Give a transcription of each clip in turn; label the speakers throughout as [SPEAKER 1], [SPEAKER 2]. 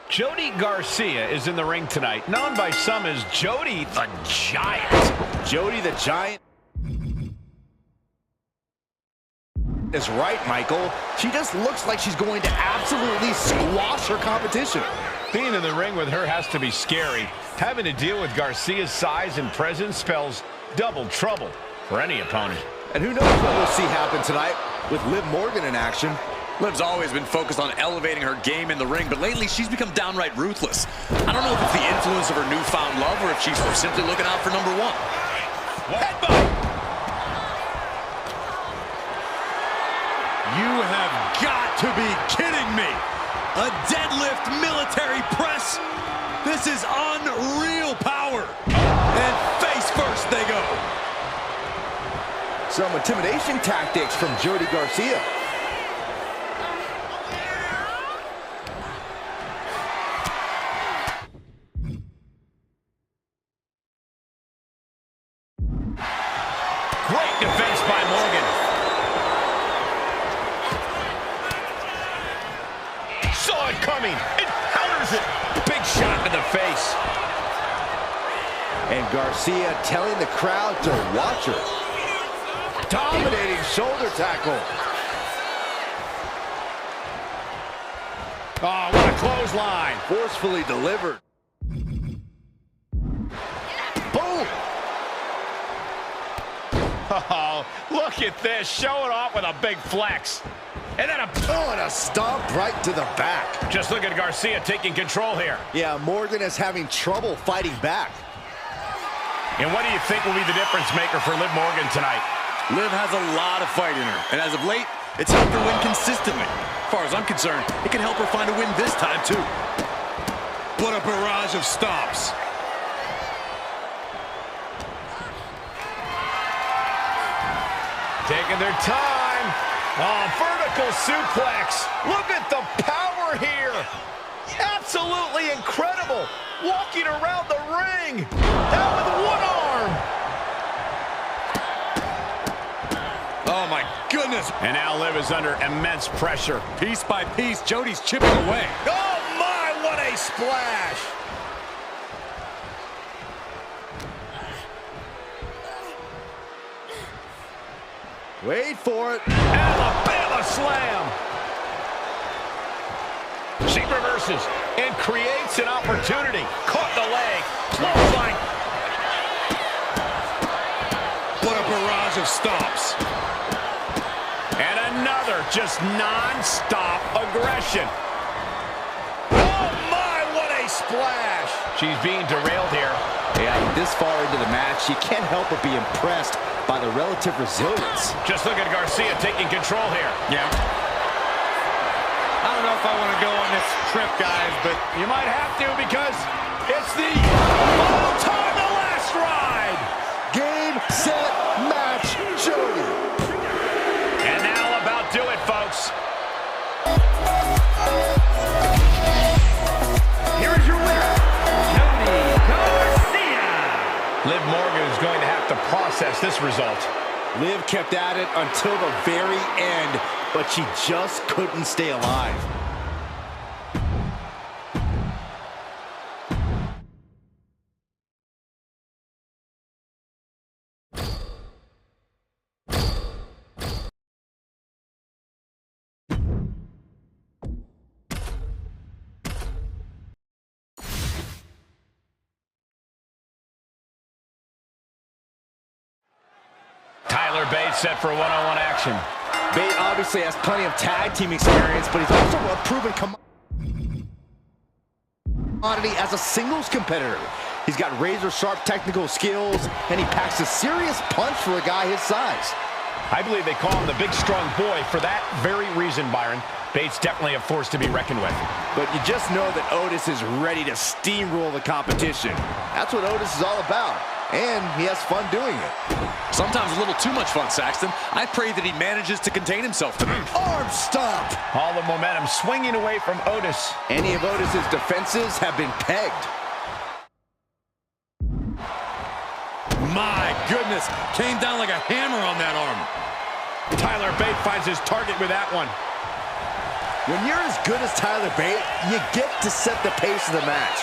[SPEAKER 1] Jody Garcia is in the ring tonight, known by some as Jody the Giant.
[SPEAKER 2] Jody the Giant is right, Michael. She just looks like she's going to absolutely squash her competition.
[SPEAKER 1] Being in the ring with her has to be scary. Having to deal with Garcia's size and presence spells double trouble for any opponent.
[SPEAKER 2] And who knows what we'll see happen tonight with Liv Morgan in action.
[SPEAKER 3] Liv's always been focused on elevating her game in the ring, but lately she's become downright ruthless. I don't know if it's the influence of her newfound love or if she's simply looking out for number one.
[SPEAKER 1] Headbutt!
[SPEAKER 3] You have got to be kidding me! A deadlift military press? This is unreal power! And face first they go!
[SPEAKER 2] Some intimidation tactics from Jody Garcia.
[SPEAKER 1] Great defense by Morgan. Saw it coming. It counters it. Big shot to the face.
[SPEAKER 2] And Garcia telling the crowd to watch her. Dominating shoulder tackle.
[SPEAKER 1] Oh, what a clothesline.
[SPEAKER 2] Forcefully delivered. Boom!
[SPEAKER 1] Oh, look at this. Showing off with a big flex. And then
[SPEAKER 2] a stomp right to the back.
[SPEAKER 1] Just look at Garcia taking control here.
[SPEAKER 2] Yeah, Morgan is having trouble fighting back.
[SPEAKER 1] And what do you think will be the difference maker for Liv Morgan tonight?
[SPEAKER 3] Liv has a lot of fight in her, and as of late, it's helped her win consistently. As far as I'm concerned, it can help her find a win this time, too. What a barrage of stomps.
[SPEAKER 1] Taking their time. Oh, vertical suplex. Look at the power here. Absolutely incredible. Walking around the ring. Down with one arm.
[SPEAKER 3] Oh, my goodness.
[SPEAKER 1] And now Liv is under immense pressure.
[SPEAKER 3] Piece by piece, Jody's chipping away.
[SPEAKER 1] Oh, my, what a splash.
[SPEAKER 2] Wait for it.
[SPEAKER 1] Alabama slam. She reverses and creates an opportunity. Caught the leg. Clothesline.
[SPEAKER 3] What a barrage of stomps.
[SPEAKER 1] And another just non-stop aggression. Oh my, what a splash. She's being derailed here.
[SPEAKER 2] Yeah, this far into the match, you can't help but be impressed by the relative resilience.
[SPEAKER 1] Just look at Garcia taking control here.
[SPEAKER 3] Yeah. I don't know if I want to go on this trip, guys, but
[SPEAKER 1] You might have to because it's the all-time the last ride.
[SPEAKER 2] Game, set, match, Jody.
[SPEAKER 1] And that'll about do it, folks.
[SPEAKER 4] Here is your winner, Jody Garcia.
[SPEAKER 1] Liv Morgan is going to have to process this result.
[SPEAKER 2] Liv kept at it until the very end, but she just couldn't stay alive.
[SPEAKER 1] Bates set for one-on-one action.
[SPEAKER 2] Bate obviously has plenty of tag team experience, but he's also a proven commodity as a singles competitor. He's got razor-sharp technical skills, and he packs a serious punch for a guy his size.
[SPEAKER 1] I believe they call him the big, strong boy for that very reason, Byron. Bates definitely a force to be reckoned with.
[SPEAKER 2] But you just know that Otis is ready to steamroll the competition. That's what Otis is all about, and he has fun doing it.
[SPEAKER 3] sometimes a little too much fun, Saxton. I pray that he manages to contain himself tonight.
[SPEAKER 2] Arm stomp.
[SPEAKER 1] All the momentum swinging away from Otis.
[SPEAKER 2] Any of Otis's defenses have been pegged.
[SPEAKER 3] My goodness, came down like a hammer on that arm.
[SPEAKER 1] Tyler Bate finds his target with that one.
[SPEAKER 2] When you're as good as Tyler Bate, you get to set the pace of the match.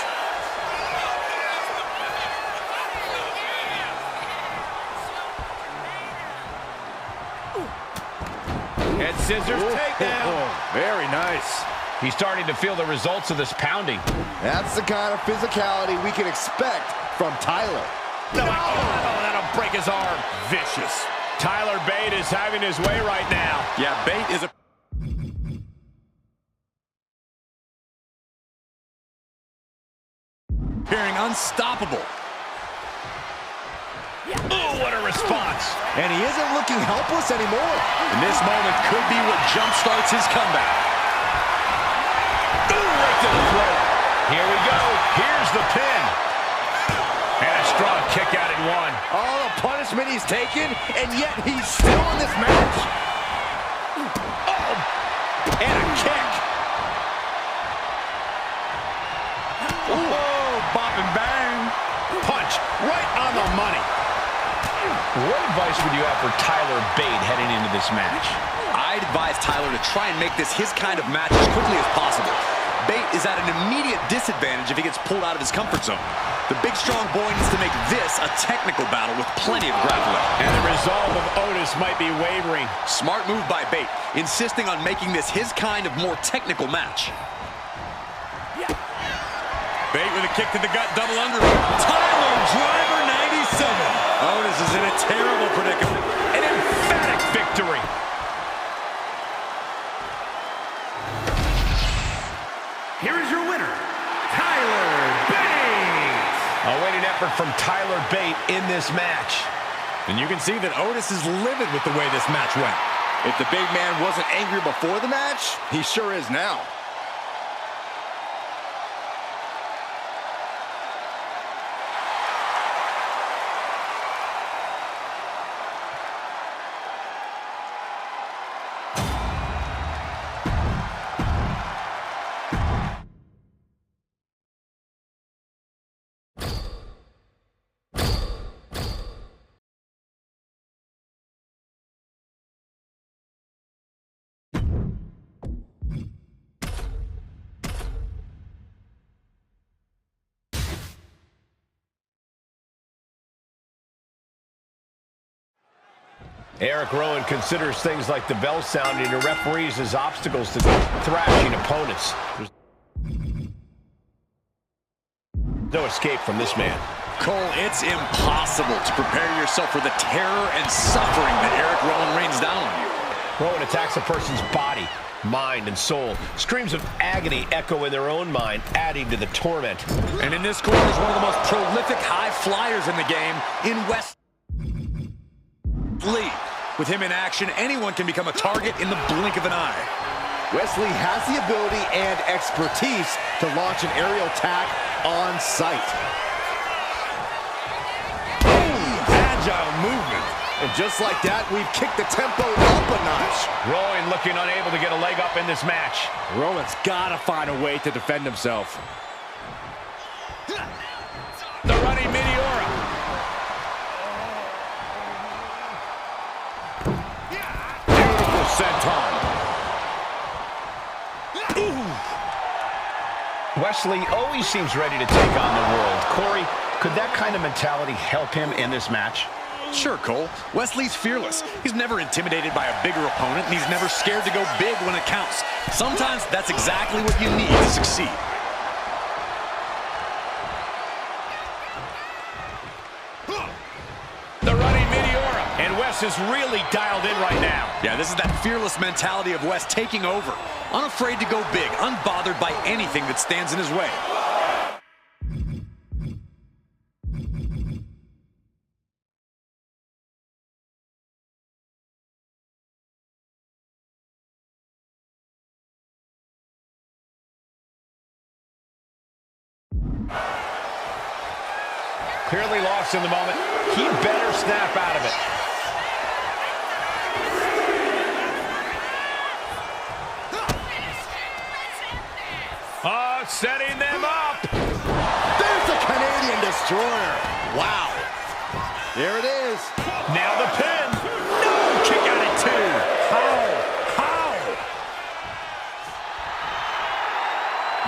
[SPEAKER 1] Head scissors takedown.
[SPEAKER 2] Very nice.
[SPEAKER 1] He's starting to feel the results of this pounding.
[SPEAKER 2] That's the kind of physicality we can expect from Tyler.
[SPEAKER 1] No! Oh, that'll break his arm. Vicious. Tyler Bate is having his way right now.
[SPEAKER 3] Yeah, Bate is appearing unstoppable.
[SPEAKER 1] Oh, what a response.
[SPEAKER 2] And he isn't looking helpless anymore.
[SPEAKER 3] And this moment could be what jumpstarts his comeback.
[SPEAKER 1] Ooh, right to the throat. Here we go. Here's the pin. And a strong kick out in one.
[SPEAKER 2] All the punishment he's taken, and yet he's still in this match.
[SPEAKER 1] Oh, and a kick.
[SPEAKER 3] Whoa, bop and bang.
[SPEAKER 1] Punch right on the money. What advice would you have for Tyler Bate heading into this match?
[SPEAKER 3] I'd advise Tyler to try and make this his kind of match as quickly as possible. Bate is at an immediate disadvantage if he gets pulled out of his comfort zone. The big, strong boy needs to make this a technical battle with plenty of grappling.
[SPEAKER 1] And the resolve of Otis might be wavering.
[SPEAKER 3] Smart move by Bate, insisting on making this his kind of more technical match. Bate with a kick to the gut, double under. Tyler Driver 97. Otis is in a terrible predicament.
[SPEAKER 1] An emphatic victory.
[SPEAKER 4] Here is your winner, Tyler Bate.
[SPEAKER 1] A winning effort from Tyler Bate in this match.
[SPEAKER 3] And you can see that Otis is livid with the way this match went.
[SPEAKER 2] If the big man wasn't angry before the match, he sure is now.
[SPEAKER 1] Eric Rowan considers things like the bell sounding to referees as obstacles to thrashing opponents. There's no escape from this man.
[SPEAKER 3] Cole, it's impossible to prepare yourself for the terror and suffering that Eric Rowan rains down on you.
[SPEAKER 1] Rowan attacks a person's body, mind, and soul. Screams of agony echo in their own mind, adding to the torment.
[SPEAKER 3] And in this corner is one of the most prolific high flyers in the game in West Lee. With him in action, anyone can become a target in the blink of an eye.
[SPEAKER 2] Wesley has the ability and expertise to launch an aerial attack on sight.
[SPEAKER 1] Boom! Agile movement.
[SPEAKER 2] And just like that, we've kicked the tempo up a notch.
[SPEAKER 1] Rowan looking unable to get a leg up in this match.
[SPEAKER 2] Rowan's got to find a way to defend himself.
[SPEAKER 1] The running Meteora. Beautiful senton. Wesley always seems ready to take on the world. Corey, could that kind of mentality help him in this match?
[SPEAKER 3] Sure, Cole. Wesley's fearless. He's never intimidated by a bigger opponent, and he's never scared to go big when it counts. Sometimes that's exactly what you need to succeed.
[SPEAKER 1] The running Meteora. And Wes is really dialed in right now.
[SPEAKER 3] Yeah, this is that fearless mentality of Wes taking over. Unafraid to go big, unbothered by anything that stands in his way.
[SPEAKER 1] Clearly lost in the moment. He better snap out of it. Setting them up.
[SPEAKER 2] There's the Canadian Destroyer. Wow. There it is.
[SPEAKER 1] Now the pin. No, kick out at two.
[SPEAKER 2] How?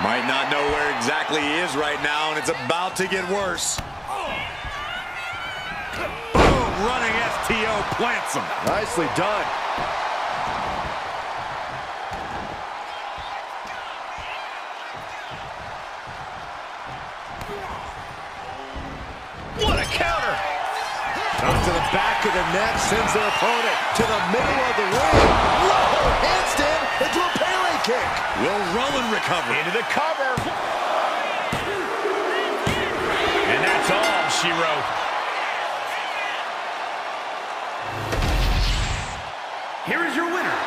[SPEAKER 3] Might not know where exactly he is right now, and it's about to get worse. Boom! Running STO plants him.
[SPEAKER 2] Nicely done.
[SPEAKER 1] What a counter!
[SPEAKER 2] Shot to the back of the neck, sends their opponent to the middle of the ring. Low handstand into a Pele kick.
[SPEAKER 3] Will Rowan recover?
[SPEAKER 1] Into the cover. And that's all she wrote.
[SPEAKER 4] Here is your winner,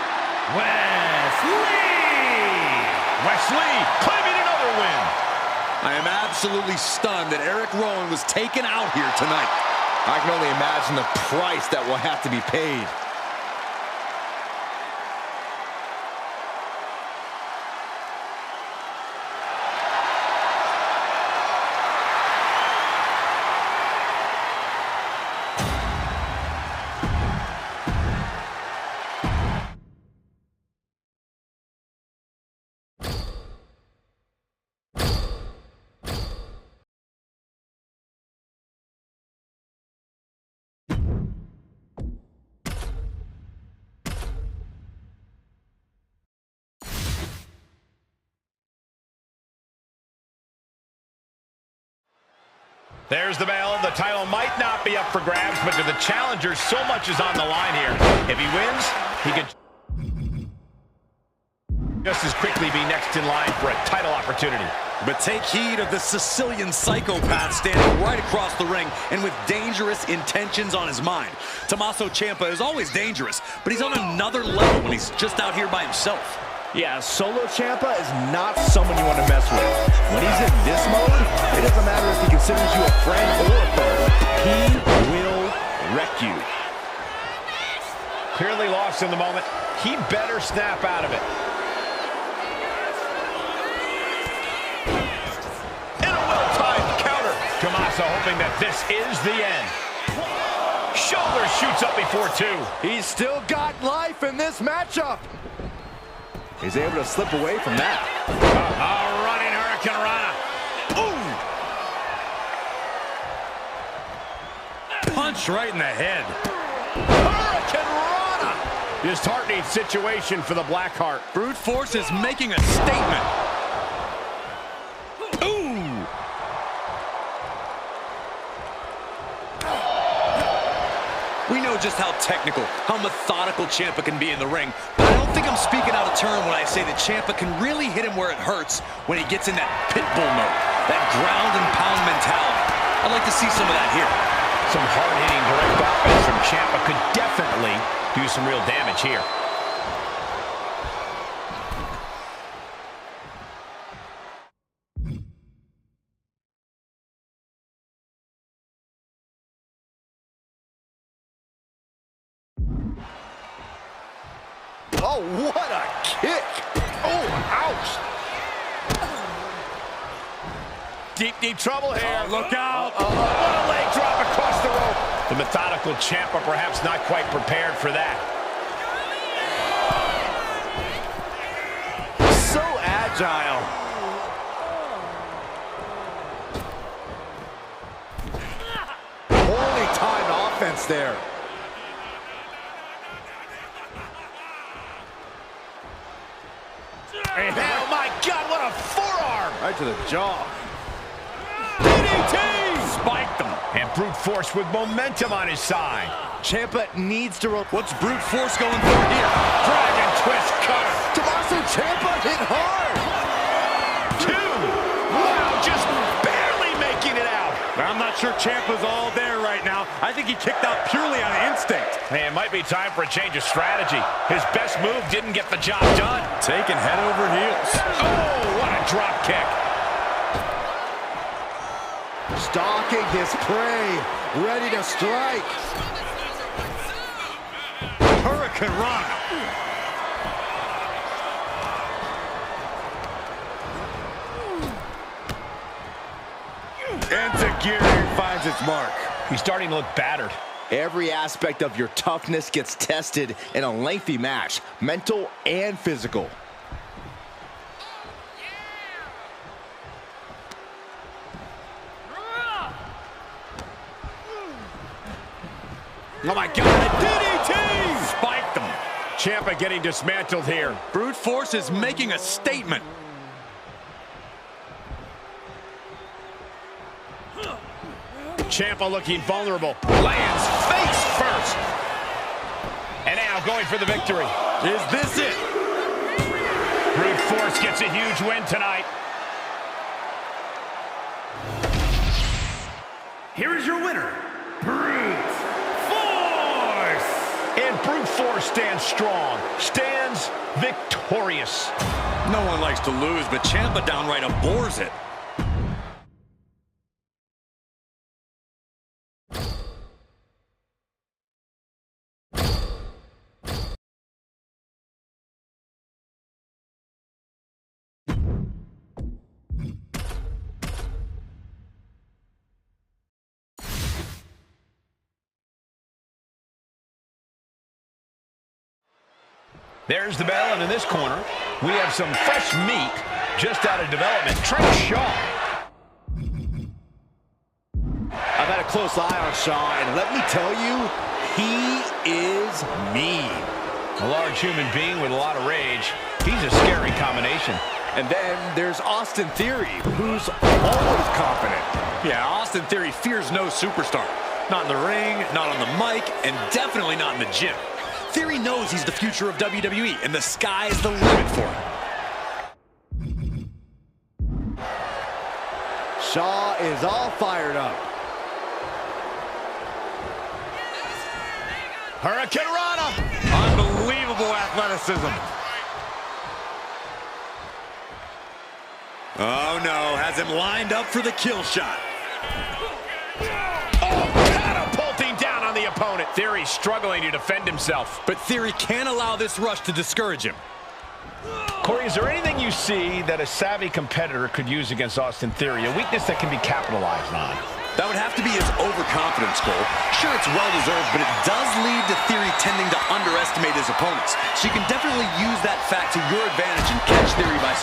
[SPEAKER 4] Wesley!
[SPEAKER 1] Wesley claiming another win.
[SPEAKER 3] I am absolutely stunned that Eric Rowan was taken out here tonight.
[SPEAKER 2] I can only imagine the price that will have to be paid.
[SPEAKER 1] There's the bell. The title might not be up for grabs, but to the challenger, so much is on the line here. If he wins, he could just as quickly be next in line for a title opportunity.
[SPEAKER 3] But take heed of the Sicilian psychopath standing right across the ring and with dangerous intentions on his mind. Tommaso Ciampa is always dangerous, but he's on another level when he's just out here by himself.
[SPEAKER 2] Yeah, solo Ciampa is not someone you want to mess with. When he's in this mode, it doesn't matter if he considers you a friend or a foe. He will wreck you.
[SPEAKER 1] Clearly lost in the moment. He better snap out of it. And a well-timed counter. Tommaso hoping that this is the end. Shoulder shoots up before two.
[SPEAKER 2] He's still got life in this matchup. He's able to slip away from that.
[SPEAKER 1] A running Hurricane Rana.
[SPEAKER 3] Ooh! Punch right in the head.
[SPEAKER 1] Hurricane Rana. Disheartening situation for the Blackheart.
[SPEAKER 3] Brute Force is making a statement. Ooh! We know just how technical, how methodical Ciampa can be in the ring, but I don't think I'm speaking out of turn when I say that Ciampa can really hit him where it hurts when he gets in that pit bull mode, that ground and pound mentality. I'd like to see some of that here.
[SPEAKER 1] Some hard-hitting direct offense from Ciampa could definitely do some real damage here.
[SPEAKER 2] Oh, what a kick! Oh, ouch!
[SPEAKER 1] Deep trouble here.
[SPEAKER 3] Look out!
[SPEAKER 1] What a leg drop across the rope. The methodical Ciampa perhaps not quite prepared for that.
[SPEAKER 2] So agile. Poorly timed offense there.
[SPEAKER 1] Oh my God, what a forearm!
[SPEAKER 2] Right to the jaw.
[SPEAKER 1] DDT! Spiked him. And Brute Force with momentum on his side.
[SPEAKER 2] Ciampa needs to roll.
[SPEAKER 3] What's Brute Force going for here?
[SPEAKER 1] Dragon twist cutter.
[SPEAKER 2] Tommaso Ciampa hit hard.
[SPEAKER 1] Two. Wow, just barely making it out.
[SPEAKER 3] I'm not sure Ciampa's all there right now. I think he kicked out purely on instinct.
[SPEAKER 1] Hey, it might be time for a change of strategy. His best move didn't get the job done.
[SPEAKER 3] Taken head over heels.
[SPEAKER 1] Oh, what a drop kick.
[SPEAKER 2] Stalking his prey, ready to strike.
[SPEAKER 3] Hurricane Rana. Enziguri finds its mark.
[SPEAKER 1] He's starting to look battered.
[SPEAKER 2] Every aspect of your toughness gets tested in a lengthy match, mental and physical. Oh my God, DDT!
[SPEAKER 3] Spiked them.
[SPEAKER 2] Ciampa getting dismantled here.
[SPEAKER 3] Brute Force is making a statement.
[SPEAKER 2] Ciampa looking vulnerable.
[SPEAKER 1] Lands face first. And now going for the victory.
[SPEAKER 3] Is this it?
[SPEAKER 1] Brute Force gets a huge win tonight.
[SPEAKER 4] Here is your winner, Brute Force!
[SPEAKER 1] And Brute Force stands strong, stands victorious.
[SPEAKER 3] No one likes to lose, but Ciampa downright abhors it.
[SPEAKER 1] There's the bell, and in this corner, we have some fresh meat just out of development. Trent Shaw.
[SPEAKER 2] I've had a close eye on Shaw, and let me tell you, he is mean.
[SPEAKER 1] A large human being with a lot of rage. He's a scary combination.
[SPEAKER 2] And then there's Austin Theory, who's always confident.
[SPEAKER 3] Yeah, Austin Theory fears no superstar. Not in the ring, not on the mic, and definitely not in the gym. Theory knows he's the future of WWE, and the sky's the limit for him.
[SPEAKER 2] Shaw is all fired up. Hurricane Rana.
[SPEAKER 3] Unbelievable athleticism. Oh no, has him lined up for the kill shot.
[SPEAKER 1] Catapulting down on the opponent. Theory struggling to defend himself.
[SPEAKER 3] But Theory can't allow this rush to discourage him.
[SPEAKER 1] Corey, is there anything you see that a savvy competitor could use against Austin Theory? A weakness that can be capitalized on?
[SPEAKER 3] That would have to be his overconfidence, Cole. Sure, it's well-deserved, but it does lead to Theory tending to underestimate his opponents. So you can definitely use that fact to your advantage and catch Theory by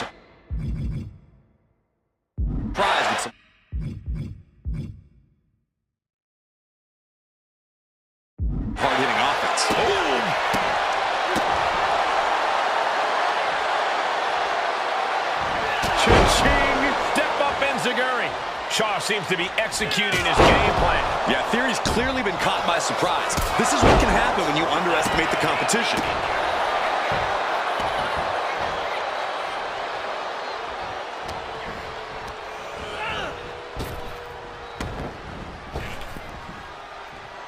[SPEAKER 3] surprise with some hard-hitting offense.
[SPEAKER 1] Boom! Cha-ching! Step up Enziguri. Shaw seems to be executing his game plan.
[SPEAKER 3] Yeah, Theory's clearly been caught by surprise. This is what can happen when you underestimate the competition.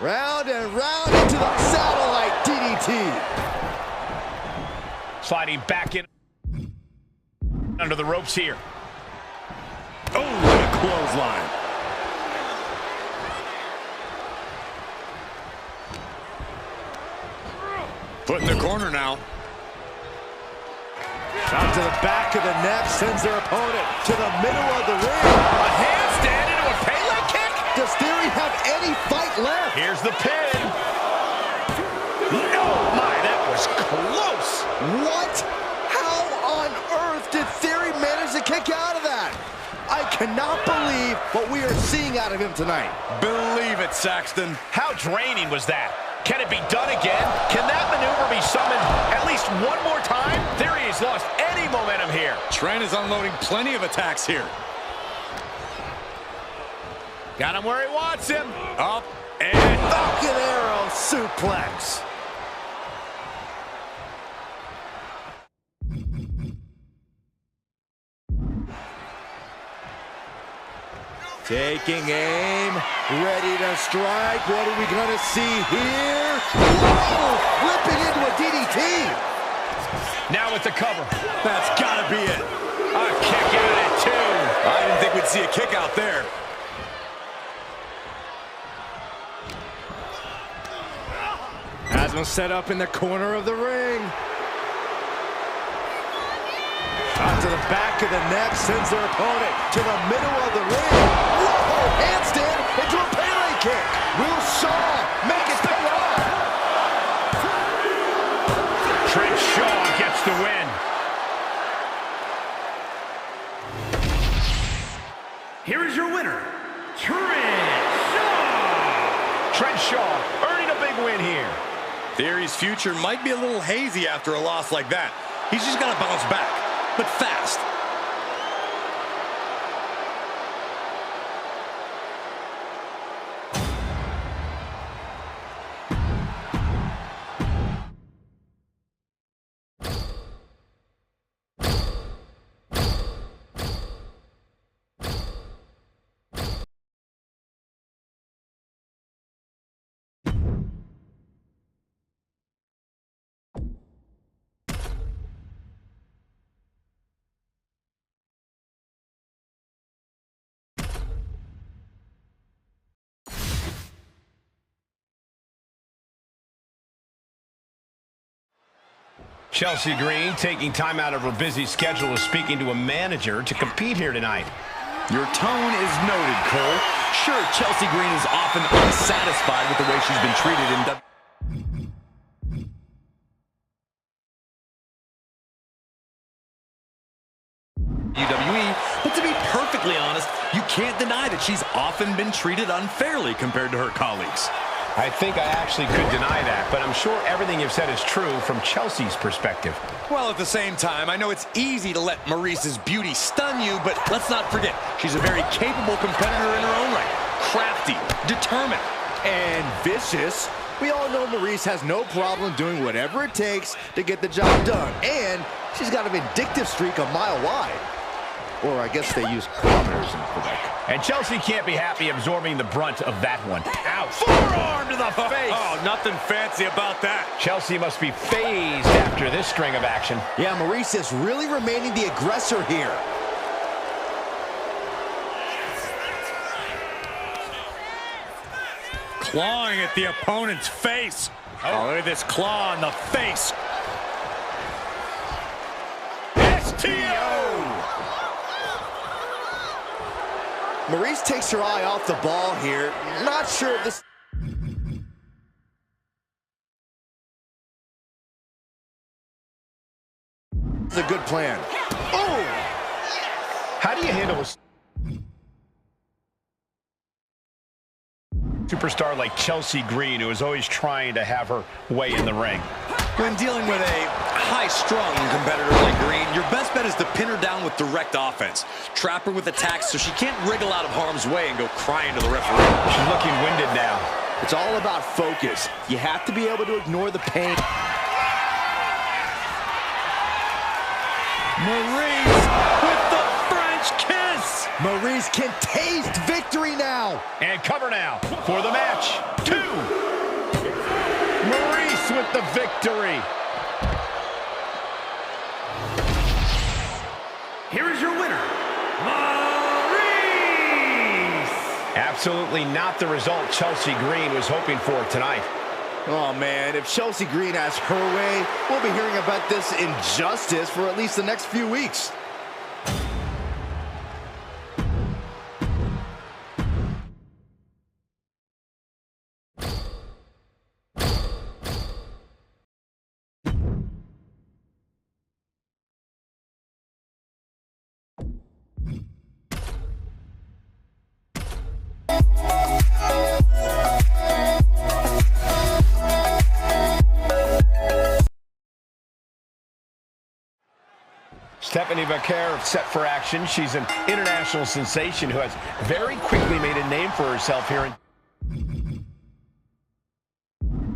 [SPEAKER 2] Round and round into the satellite DDT.
[SPEAKER 1] Sliding back in under the ropes here.
[SPEAKER 3] Oh, what a clothesline. Put in the corner now.
[SPEAKER 2] Out to the back of the neck, sends their opponent to the middle of the ring.
[SPEAKER 1] A handstand into a Pele kick.
[SPEAKER 2] Does Theory have any fight left?
[SPEAKER 1] Here's the pin. Oh my, that was close.
[SPEAKER 2] What? How on earth did Theory manage to kick out of that? I cannot believe what we are seeing out of him tonight.
[SPEAKER 3] Believe it, Saxton.
[SPEAKER 1] How draining was that? Can it be done again? Can that maneuver be summoned at least one more time? Theory has lost any momentum here.
[SPEAKER 3] Trent is unloading plenty of attacks here.
[SPEAKER 1] Got him where he wants him.
[SPEAKER 3] Up and
[SPEAKER 2] Falcon Arrow suplex. Taking aim, ready to strike. What are we going to see here? Whoa! Whipping into a DDT.
[SPEAKER 1] Now with the cover.
[SPEAKER 3] that's gotta be it.
[SPEAKER 1] A kick out at two.
[SPEAKER 3] I didn't think we'd see a kick out there.
[SPEAKER 2] Has him set up in the corner of the ring. Out to the back of the neck, sends their opponent to the middle of the ring. Whoa! Handstand into a Pele kick. Will Shaw make it pay off?
[SPEAKER 1] Trent Shaw gets the win.
[SPEAKER 4] Here is your winner, Trent Shaw.
[SPEAKER 1] Trent Shaw earning a big win here.
[SPEAKER 3] Theory's future might be a little hazy after a loss like that. He's just got to bounce back, but fast.
[SPEAKER 1] Chelsea Green taking time out of her busy schedule is speaking to a manager to compete here tonight.
[SPEAKER 3] Your tone is noted, Cole. Sure, Chelsea Green is often unsatisfied with the way she's been treated in WWE, but to be perfectly honest, you can't deny that she's often been treated unfairly compared to her colleagues.
[SPEAKER 1] I think I actually could deny that, but I'm sure everything you've said is true from Chelsea's perspective.
[SPEAKER 3] Well, at the same time, I know it's easy to let Maryse's beauty stun you, but let's not forget, she's a very capable competitor in her own right. Crafty, determined,
[SPEAKER 2] and vicious. We all know Maryse has no problem doing whatever it takes to get the job done, and she's got a vindictive streak a mile wide. Or I guess they use kilometers in Quebec.
[SPEAKER 1] And Chelsea can't be happy absorbing the brunt of that one. Ouch. Forearm to the face.
[SPEAKER 3] Oh, nothing fancy about that.
[SPEAKER 1] Chelsea must be phased after this string of action.
[SPEAKER 2] Yeah, Maryse is really remaining the aggressor here.
[SPEAKER 3] Clawing at the opponent's face. Oh, look at this claw on the face.
[SPEAKER 1] STO!
[SPEAKER 2] Maryse takes her eye off the ball here. Not sure if this... is a good plan. Oh!
[SPEAKER 1] How do you handle a superstar like Chelsea Green, who is always trying to have her way in the ring?
[SPEAKER 3] When dealing with a high-strung competitor like Green, your best bet is to pin her down with direct offense. Trap her with attacks so she can't wriggle out of harm's way and go crying to the referee.
[SPEAKER 1] She's looking winded now.
[SPEAKER 2] It's all about focus. You have to be able to ignore the pain.
[SPEAKER 3] Maryse with the French kiss!
[SPEAKER 2] Maryse can taste victory now.
[SPEAKER 1] And cover now for the match. 2. Maryse with the victory.
[SPEAKER 4] Here is your winner, Maryse!
[SPEAKER 1] Absolutely not the result Chelsea Green was hoping for tonight.
[SPEAKER 2] Oh, man, if Chelsea Green has her way, we'll be hearing about this injustice for at least the next few weeks.
[SPEAKER 1] Stephanie Vaquer set for action. She's an international sensation who has very quickly made a name for herself here in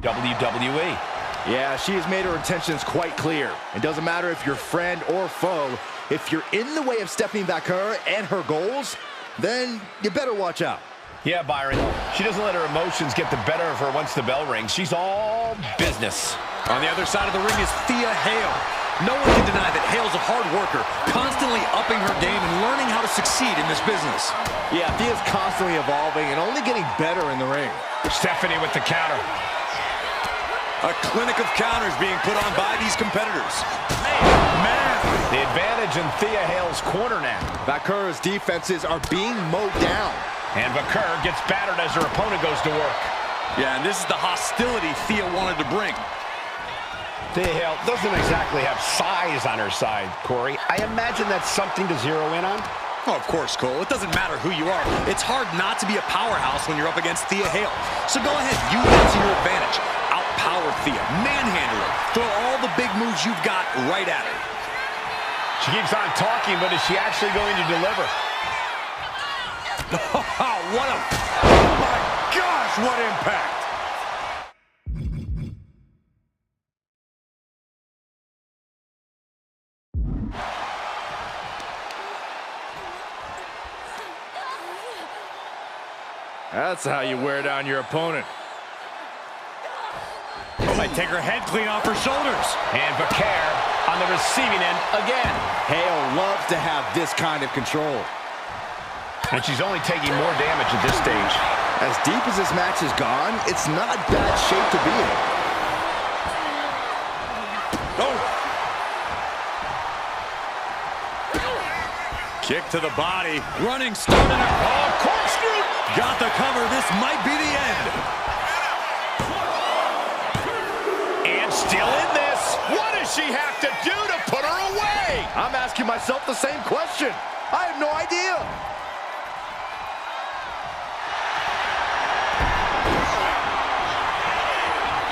[SPEAKER 1] WWE.
[SPEAKER 2] Yeah, she has made her intentions quite clear. It doesn't matter if you're friend or foe. If you're in the way of Stephanie Vaquer and her goals, then you better watch out.
[SPEAKER 1] Yeah, Byron. She doesn't let her emotions get the better of her once the bell rings. She's all business.
[SPEAKER 3] On the other side of the ring is Thea Hale. No one can deny that Hale's a hard worker, constantly upping her game and learning how to succeed in this business.
[SPEAKER 2] Yeah, Thea's constantly evolving and only getting better in the ring.
[SPEAKER 1] Stephanie with the counter.
[SPEAKER 3] A clinic of counters being put on by these competitors. Man!
[SPEAKER 1] The advantage in Thea Hale's corner now.
[SPEAKER 2] Vaquer's defenses are being mowed down.
[SPEAKER 1] And Vaquer gets battered as her opponent goes to work.
[SPEAKER 3] Yeah, and this is the hostility Thea wanted to bring.
[SPEAKER 1] Thea Hale doesn't exactly have size on her side, Corey. I imagine that's something to zero in on.
[SPEAKER 3] Oh, of course, Cole. It doesn't matter who you are. It's hard not to be a powerhouse when you're up against Thea Hale. So go ahead, use that to your advantage. Outpower Thea, manhandle her, throw all the big moves you've got right at her.
[SPEAKER 1] She keeps on talking, but is she actually going to deliver?
[SPEAKER 3] What a...
[SPEAKER 1] Oh my gosh, what impact!
[SPEAKER 2] That's how you wear down your opponent.
[SPEAKER 3] Might take her head clean off her shoulders.
[SPEAKER 1] And Vaquer on the receiving end again.
[SPEAKER 2] Hale loves to have this kind of control.
[SPEAKER 1] And she's only taking more damage at this stage.
[SPEAKER 2] As deep as this match has gone, it's not bad shape to be in.
[SPEAKER 3] Oh! Kick to the body. Running start in a...
[SPEAKER 1] Oh, corkscrew!
[SPEAKER 3] Got the cover. This might be the end.
[SPEAKER 1] And still in this. What does she have to do to put her away?
[SPEAKER 2] I'm asking myself the same question. I have no idea.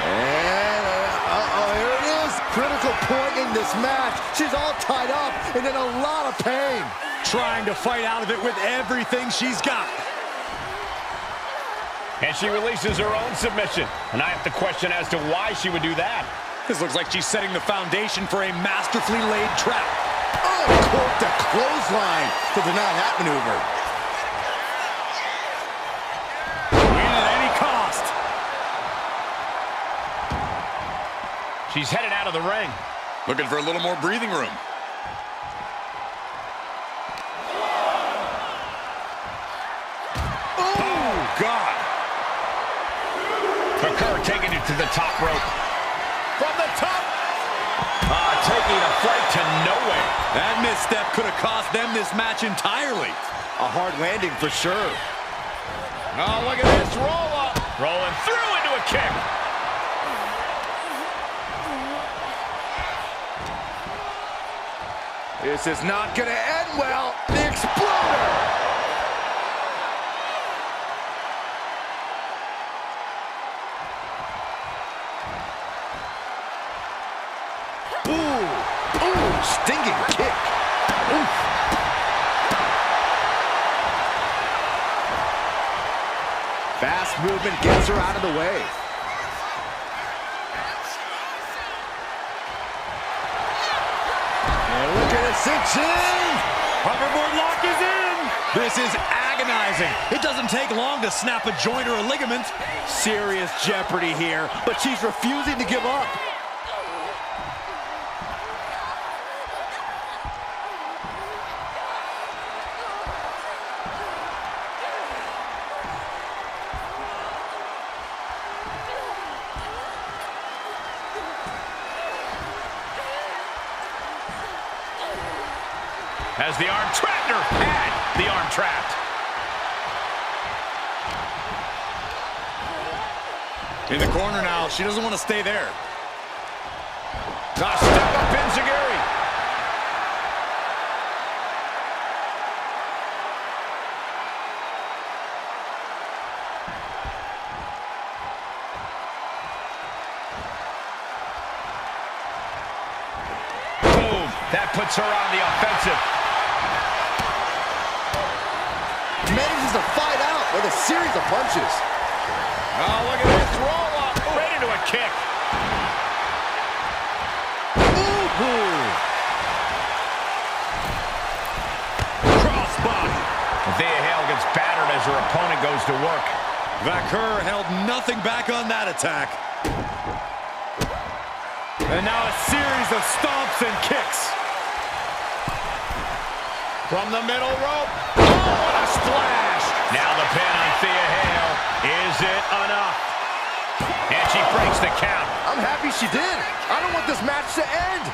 [SPEAKER 2] And, here it is. Critical point in this match. She's all tied up and in a lot of pain.
[SPEAKER 3] Trying to fight out of it with everything she's got.
[SPEAKER 1] And she releases her own submission. And I have to question as to why she would do that.
[SPEAKER 3] This looks like she's setting the foundation for a masterfully laid trap.
[SPEAKER 2] Oh, corked a clothesline to deny that maneuver.
[SPEAKER 3] Win at any cost.
[SPEAKER 1] She's headed out of the ring.
[SPEAKER 3] Looking for a little more breathing room.
[SPEAKER 1] Oh, God. Vaquer taking it to the top rope. From the top. Taking a flight to nowhere.
[SPEAKER 3] That misstep could have cost them this match entirely.
[SPEAKER 2] A hard landing for sure.
[SPEAKER 1] Oh, look at this roll up. Rolling through into a kick.
[SPEAKER 2] This is not going to end well. The Exploder. Ooh, stinging kick. Oof. Fast movement gets her out of the way. And look at it, cinch in.
[SPEAKER 3] Hoverboard lock is in. This is agonizing. It doesn't take long to snap a joint or a ligament.
[SPEAKER 2] Serious jeopardy here, but she's refusing to give up.
[SPEAKER 1] As the arm trapped her. Had the arm trapped.
[SPEAKER 3] In the corner now. She doesn't want to stay there.
[SPEAKER 1] Step up Enziguri. Boom. That puts her on the offensive.
[SPEAKER 2] Manages to fight out with a series of punches.
[SPEAKER 1] Oh, look at this roll up. Right into a kick.
[SPEAKER 2] Ooh.
[SPEAKER 1] Crossbody. Thea Hale gets battered as her opponent goes to work.
[SPEAKER 3] Vaquer held nothing back on that attack.
[SPEAKER 1] And now a series of stomps and kicks. From the middle rope. Oh, what a splash. Now the pin on Thea Hale. Is it enough? And she breaks the count.
[SPEAKER 2] I'm happy she did. I don't want this match to end.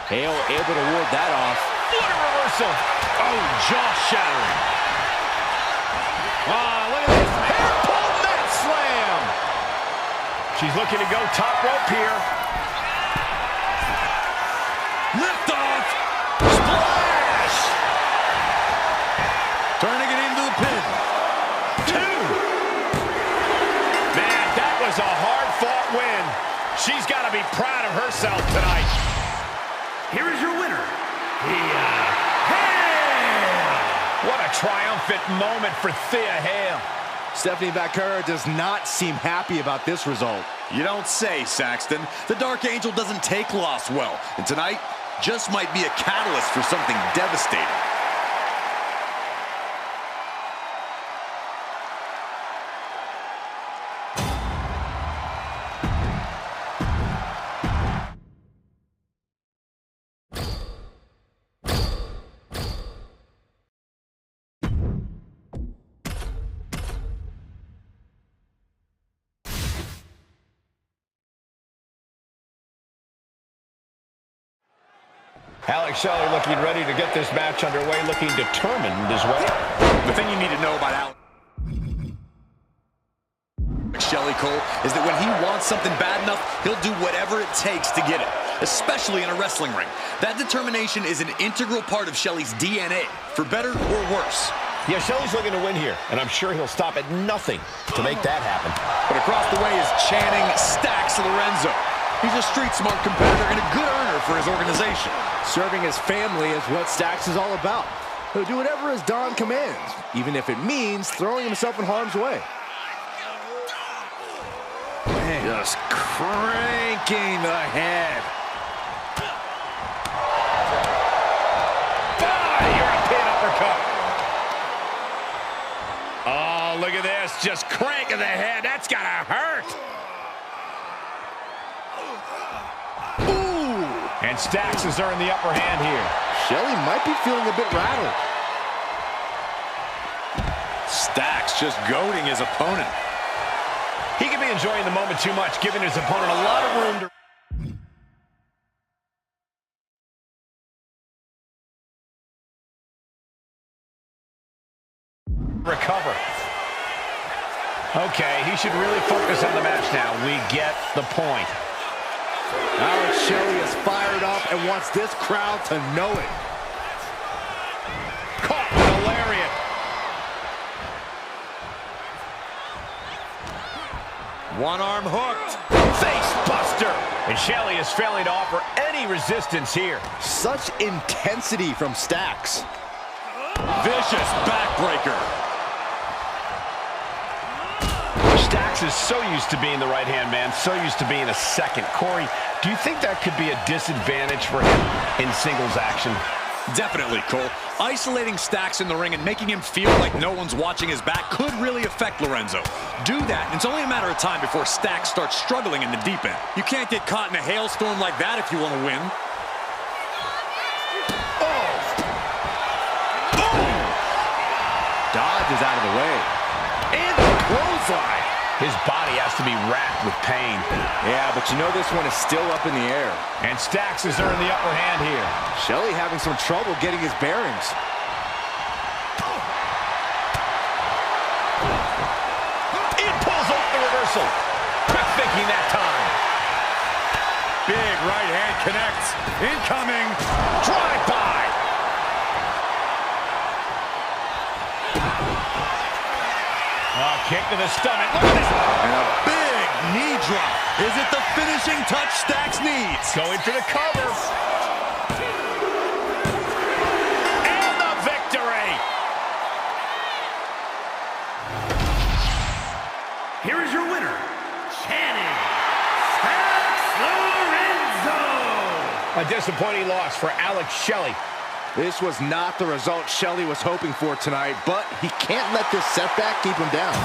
[SPEAKER 2] Hale able to ward that off.
[SPEAKER 1] What a reversal.
[SPEAKER 3] Oh, jaw-shattering.
[SPEAKER 1] Look at this. Hair pull net slam. She's looking to go top rope here.
[SPEAKER 3] Lift off. Splash. Turning it into the pin.
[SPEAKER 1] 2. Man, that was a hard-fought win. She's got to be proud of herself tonight.
[SPEAKER 4] Here is your winner, Thea.
[SPEAKER 1] What a triumphant moment for Thea Hale.
[SPEAKER 2] Stephanie Bakura does not seem happy about this result.
[SPEAKER 3] You don't say, Saxton. The Dark Angel doesn't take loss well, and tonight just might be a catalyst for something devastating.
[SPEAKER 1] Alex Shelley looking ready to get this match underway, looking determined as well.
[SPEAKER 3] The thing you need to know about Alex Shelley, Cole, is that when he wants something bad enough, he'll do whatever it takes to get it, especially in a wrestling ring. That determination is an integral part of Shelley's DNA, for better or worse.
[SPEAKER 1] Yeah, Shelley's looking to win here, and I'm sure he'll stop at nothing to make that happen.
[SPEAKER 3] But across the way is Channing Stacks Lorenzo. He's a street-smart competitor and a good earner for his organization.
[SPEAKER 2] Serving his family is what Stacks is all about. He'll do whatever his Don commands, even if it means throwing himself in harm's way. Man, just cranking the head.
[SPEAKER 1] European uppercut. Oh, look at this. Just cranking the head. That's got to hurt. And Stacks has earned the upper hand here.
[SPEAKER 2] Shelley might be feeling a bit rattled.
[SPEAKER 3] Stacks just goading his opponent.
[SPEAKER 1] He could be enjoying the moment too much, giving his opponent a lot of room to recover. Okay, he should really focus on the match now. We get the point.
[SPEAKER 2] Alex Shelley is fired up and wants this crowd to know it.
[SPEAKER 1] Caught with a lariat.
[SPEAKER 3] One arm hooked.
[SPEAKER 1] Face buster. And Shelley is failing to offer any resistance here.
[SPEAKER 2] Such intensity from Stacks.
[SPEAKER 3] Vicious backbreaker.
[SPEAKER 1] Stacks is so used to being the right-hand man, so used to being a second. Corey, do you think that could be a disadvantage for him in singles action?
[SPEAKER 3] Definitely, Cole. Isolating Stacks in the ring and making him feel like no one's watching his back could really affect Lorenzo. Do that, and it's only a matter of time before Stacks starts struggling in the deep end. You can't get caught in a hailstorm like that if you want to win.
[SPEAKER 1] Oh!
[SPEAKER 3] Boom!
[SPEAKER 2] Dodge is out of the way.
[SPEAKER 1] And the clothesline. His body has to be racked with pain.
[SPEAKER 2] Yeah, but you know this one is still up in the air.
[SPEAKER 1] And Stacks has earned the upper hand here.
[SPEAKER 2] Shelley having some trouble getting his bearings.
[SPEAKER 1] It pulls off the reversal. Quick thinking that time.
[SPEAKER 3] Big right hand connects. Incoming.
[SPEAKER 1] Drive-by. Oh, kick to the stomach. Look at this.
[SPEAKER 3] And a big knee drop. Is it the finishing touch Stacks needs?
[SPEAKER 1] Going for the cover. And the victory.
[SPEAKER 4] Here is your winner, Channing Lorenzo.
[SPEAKER 1] A disappointing loss for Alex Shelley.
[SPEAKER 2] This was not the result Shelley was hoping for tonight, but he can't let this setback keep him down.